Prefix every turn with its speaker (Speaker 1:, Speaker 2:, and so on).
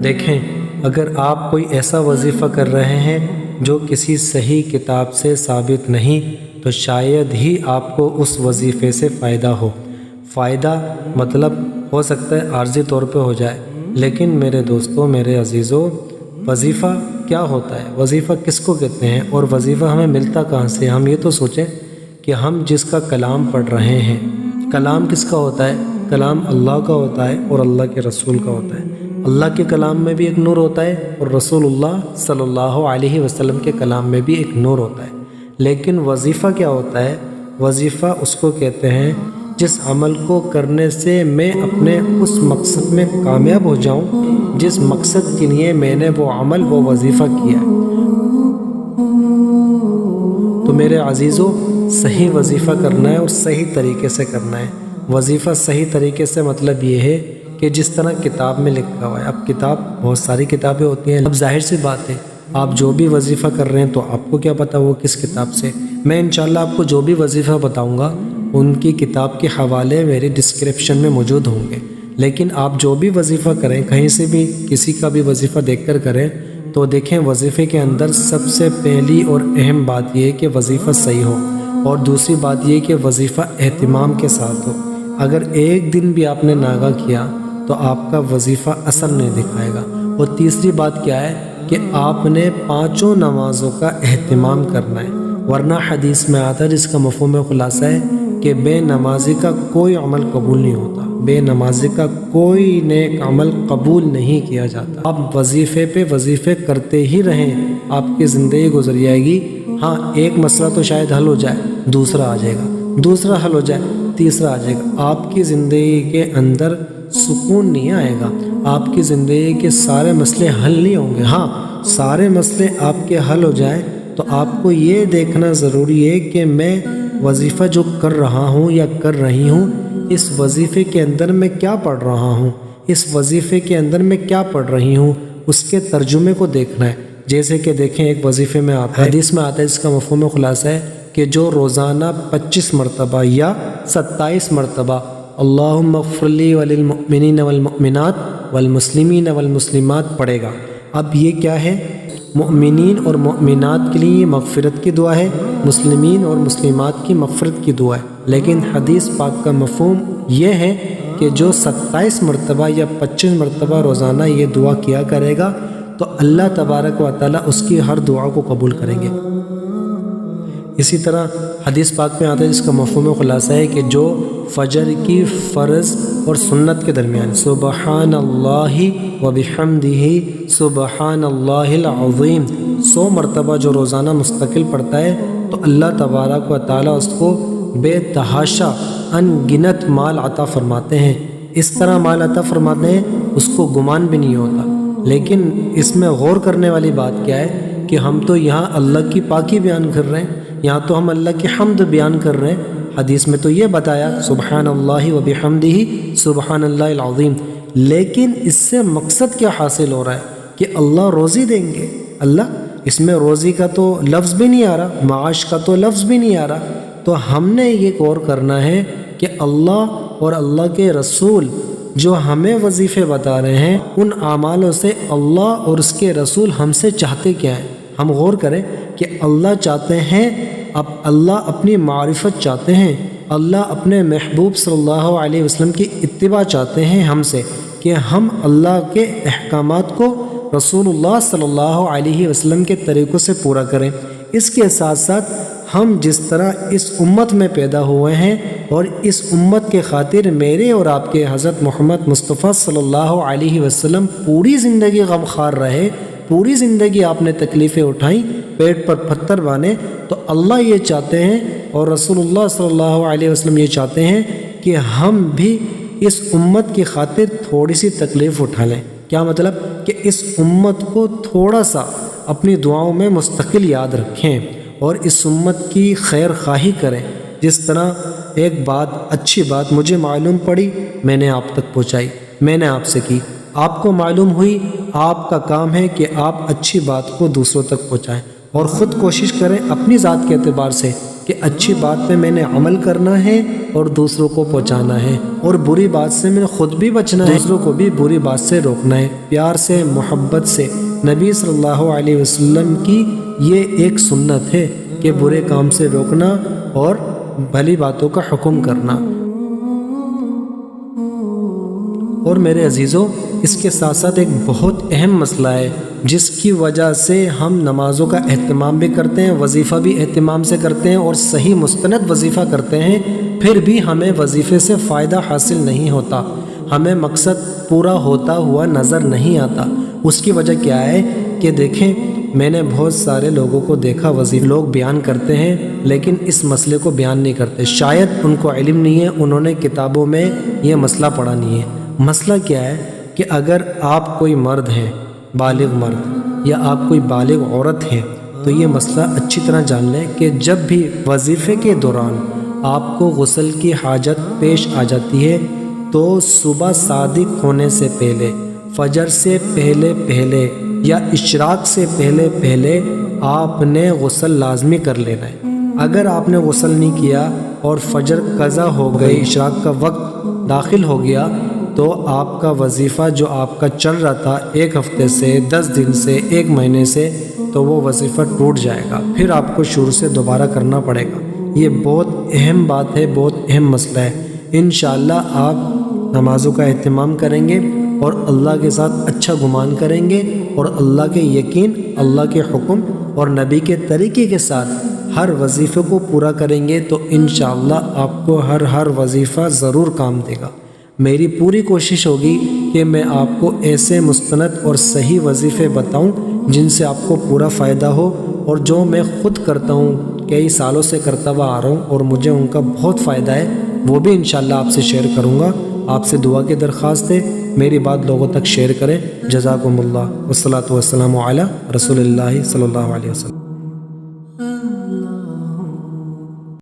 Speaker 1: دیکھیں، اگر آپ کوئی ایسا وظیفہ کر رہے ہیں جو کسی صحیح کتاب سے ثابت نہیں تو شاید ہی آپ کو اس وظیفے سے فائدہ ہو۔ فائدہ مطلب ہو سکتا ہے عارضی طور پہ ہو جائے، لیکن میرے دوستوں، میرے عزیزوں، وظیفہ کیا ہوتا ہے؟ وظیفہ کس کو کہتے ہیں اور وظیفہ ہمیں ملتا کہاں سے؟ ہم یہ تو سوچیں کہ ہم جس کا کلام پڑھ رہے ہیں، کلام کس کا ہوتا ہے؟ کلام اللہ کا ہوتا ہے اور اللہ کے رسول کا ہوتا ہے۔ اللہ کے کلام میں بھی ایک نور ہوتا ہے اور رسول اللہ صلی اللہ علیہ وسلم کے کلام میں بھی ایک نور ہوتا ہے۔ لیکن وظیفہ کیا ہوتا ہے؟ وظیفہ اس کو کہتے ہیں جس عمل کو کرنے سے میں اپنے اس مقصد میں کامیاب ہو جاؤں جس مقصد کے لیے میں نے وہ عمل، وہ وظیفہ کیا ہے۔ تو میرے عزیزوں، صحیح وظیفہ کرنا ہے اور صحیح طریقے سے کرنا ہے۔ وظیفہ صحیح طریقے سے مطلب یہ ہے کہ جس طرح کتاب میں لکھا ہوا ہے۔ اب کتاب، بہت ساری کتابیں ہوتی ہیں، اب ظاہر سی بات ہے آپ جو بھی وظیفہ کر رہے ہیں تو آپ کو کیا پتہ وہ کس کتاب سے۔ میں انشاءاللہ آپ کو جو بھی وظیفہ بتاؤں گا ان کی کتاب کے حوالے میری ڈسکرپشن میں موجود ہوں گے، لیکن آپ جو بھی وظیفہ کریں، کہیں سے بھی کسی کا بھی وظیفہ دیکھ کر کریں تو دیکھیں وظیفے کے اندر سب سے پہلی اور اہم بات یہ ہے کہ وظیفہ صحیح ہو، اور دوسری بات یہ کہ وظیفہ اہتمام کے ساتھ ہو۔ اگر ایک دن بھی آپ نے ناغہ کیا تو آپ کا وظیفہ اثر نہیں دکھائے گا۔ اور تیسری بات کیا ہے کہ آپ نے 5 نمازوں کا اہتمام کرنا ہے، ورنہ حدیث میں آتا ہے جس کا مفہوم خلاصہ ہے کہ بے نمازی کا کوئی عمل قبول نہیں ہوتا، بے نمازی کا کوئی نیک عمل قبول نہیں کیا جاتا۔ آپ وظیفے پہ وظیفے کرتے ہی رہیں، آپ کی زندگی گزر جائے گی۔ ہاں، ایک مسئلہ تو شاید حل ہو جائے، دوسرا آ جائے گا، دوسرا حل ہو جائے، تیسرا آ جائے گا۔ آپ کی زندگی کے اندر سکون نہیں آئے گا، آپ کی زندگی کے سارے مسئلے حل نہیں ہوں گے۔ ہاں، سارے مسئلے آپ کے حل ہو جائیں تو آپ کو یہ دیکھنا ضروری ہے کہ میں وظیفہ جو کر رہا ہوں یا کر رہی ہوں، اس وظیفے کے اندر میں کیا پڑھ رہا ہوں، اس وظیفے کے اندر میں کیا پڑھ رہی ہوں، اس کے ترجمے کو دیکھنا ہے۔ جیسے کہ دیکھیں، ایک وظیفے میں آتا ہے، حدیث میں آتا ہے، اس کا مفہوم خلاصہ ہے کہ جو روزانہ 25 مرتبہ یا 27 مرتبہ اللہم اغفر لی وللمؤمنین والمؤمنات والمسلمین والمسلمات پڑھے گا۔ اب یہ کیا ہے؟ مؤمنین اور مؤمنات کے لیے مغفرت کی دعا ہے، مسلمین اور مسلمات کی مغفرت کی دعا ہے۔ لیکن حدیث پاک کا مفہوم یہ ہے کہ جو 27 مرتبہ یا 25 مرتبہ روزانہ یہ دعا کیا کرے گا تو اللہ تبارک و تعالیٰ اس کی ہر دعا کو قبول کریں گے۔ اسی طرح حدیث پاک میں آتا ہے جس کا مفہوم خلاصہ ہے کہ جو فجر کی فرض اور سنت کے درمیان سبحان اللہ و بحمدہ سبحان اللہ العظیم 100 مرتبہ جو روزانہ مستقل پڑھتا ہے تو اللہ تبارک و تعالیٰ اس کو بے تحاشا ان گنت مال عطا فرماتے ہیں۔ اس طرح مال عطا فرماتے ہیں اس کو گمان بھی نہیں ہوتا۔ لیکن اس میں غور کرنے والی بات کیا ہے کہ ہم تو یہاں اللہ کی پاکی بیان کر رہے ہیں، یہاں تو ہم اللہ کی حمد بیان کر رہے ہیں۔ حدیث میں تو یہ بتایا سبحان اللہ و بحمدہ سبحان اللہ العظیم، لیکن اس سے مقصد کیا حاصل ہو رہا ہے کہ اللہ روزی دیں گے۔ اللہ، اس میں روزی کا تو لفظ بھی نہیں آ رہا، معاش کا تو لفظ بھی نہیں آ رہا۔ تو ہم نے یہ غور کرنا ہے کہ اللہ اور اللہ کے رسول جو ہمیں وظیفے بتا رہے ہیں ان اعمالوں سے اللہ اور اس کے رسول ہم سے چاہتے کیا ہیں۔ ہم غور کریں کہ اللہ چاہتے ہیں، اب اللہ اپنی معرفت چاہتے ہیں، اللہ اپنے محبوب صلی اللہ علیہ وسلم کی اتباع چاہتے ہیں ہم سے کہ ہم اللہ کے احکامات کو رسول اللہ صلی اللہ علیہ وسلم کے طریقوں سے پورا کریں۔ اس کے ساتھ ساتھ ہم جس طرح اس امت میں پیدا ہوئے ہیں اور اس امت کے خاطر میرے اور آپ کے حضرت محمد مصطفیٰ صلی اللہ علیہ وسلم پوری زندگی غمخوار رہے، پوری زندگی آپ نے تکلیفیں اٹھائیں، پیٹ پر پتھر باندھے، تو اللہ یہ چاہتے ہیں اور رسول اللہ صلی اللہ علیہ وسلم یہ چاہتے ہیں کہ ہم بھی اس امت کی خاطر تھوڑی سی تکلیف اٹھا لیں۔ کیا مطلب؟ کہ اس امت کو تھوڑا سا اپنی دعاؤں میں مستقل یاد رکھیں اور اس امت کی خیر خواہی کریں۔ جس طرح ایک بات، اچھی بات مجھے معلوم پڑی، میں نے آپ تک پہنچائی، میں نے آپ سے کی، آپ کو معلوم ہوئی، آپ کا کام ہے کہ آپ اچھی بات کو دوسروں تک پہنچائیں اور خود کوشش کریں اپنی ذات کے اعتبار سے کہ اچھی بات پہ میں نے عمل کرنا ہے اور دوسروں کو پہنچانا ہے، اور بری بات سے میں نے خود بھی بچنا ہے، دوسروں کو بھی بری بات سے روکنا ہے، پیار سے، محبت سے۔ نبی صلی اللہ علیہ وسلم کی یہ ایک سنت ہے کہ برے کام سے روکنا اور بھلی باتوں کا حکم کرنا۔ اور میرے عزیزوں، اس کے ساتھ ساتھ ایک بہت اہم مسئلہ ہے جس کی وجہ سے ہم نمازوں کا اہتمام بھی کرتے ہیں، وظیفہ بھی اہتمام سے کرتے ہیں اور صحیح مستند وظیفہ کرتے ہیں، پھر بھی ہمیں وظیفے سے فائدہ حاصل نہیں ہوتا، ہمیں مقصد پورا ہوتا ہوا نظر نہیں آتا۔ اس کی وجہ کیا ہے کہ دیکھیں، میں نے بہت سارے لوگوں کو دیکھا، وظیفے لوگ بیان کرتے ہیں لیکن اس مسئلے کو بیان نہیں کرتے، شاید ان کو علم نہیں ہے، انہوں نے کتابوں میں یہ مسئلہ پڑھا نہیں ہے۔ مسئلہ کیا ہے کہ اگر آپ کوئی مرد ہیں، بالغ مرد، یا آپ کوئی بالغ عورت ہیں، تو یہ مسئلہ اچھی طرح جان لیں کہ جب بھی وظیفے کے دوران آپ کو غسل کی حاجت پیش آ جاتی ہے تو صبح صادق ہونے سے پہلے، فجر سے پہلے یا اشراق سے پہلے آپ نے غسل لازمی کر لینا ہے۔ اگر آپ نے غسل نہیں کیا اور فجر قضا ہو گئی، اشراق کا وقت داخل ہو گیا، تو آپ کا وظیفہ جو آپ کا چل رہا تھا 1 ہفتے سے، 10 دن سے، 1 مہینے سے، تو وہ وظیفہ ٹوٹ جائے گا، پھر آپ کو شروع سے دوبارہ کرنا پڑے گا۔ یہ بہت اہم بات ہے، بہت اہم مسئلہ ہے۔ انشاءاللہ آپ نمازوں کا اہتمام کریں گے اور اللہ کے ساتھ اچھا گمان کریں گے اور اللہ کے یقین، اللہ کے حکم اور نبی کے طریقے کے ساتھ ہر وظیفے کو پورا کریں گے تو انشاءاللہ آپ کو ہر وظیفہ ضرور کام دے گا۔ میری پوری کوشش ہوگی کہ میں آپ کو ایسے مستند اور صحیح وظیفے بتاؤں جن سے آپ کو پورا فائدہ ہو، اور جو میں خود کرتا ہوں، کئی سالوں سے کرتا ہوا آ رہا ہوں اور مجھے ان کا بہت فائدہ ہے، وہ بھی انشاءاللہ آپ سے شیئر کروں گا۔ آپ سے دعا کی درخواست ہے، میری بات لوگوں تک شیئر کریں۔ جزاکم اللہ، والصلاۃ والسلام علی رسول اللہ صلی اللہ علیہ وسلم۔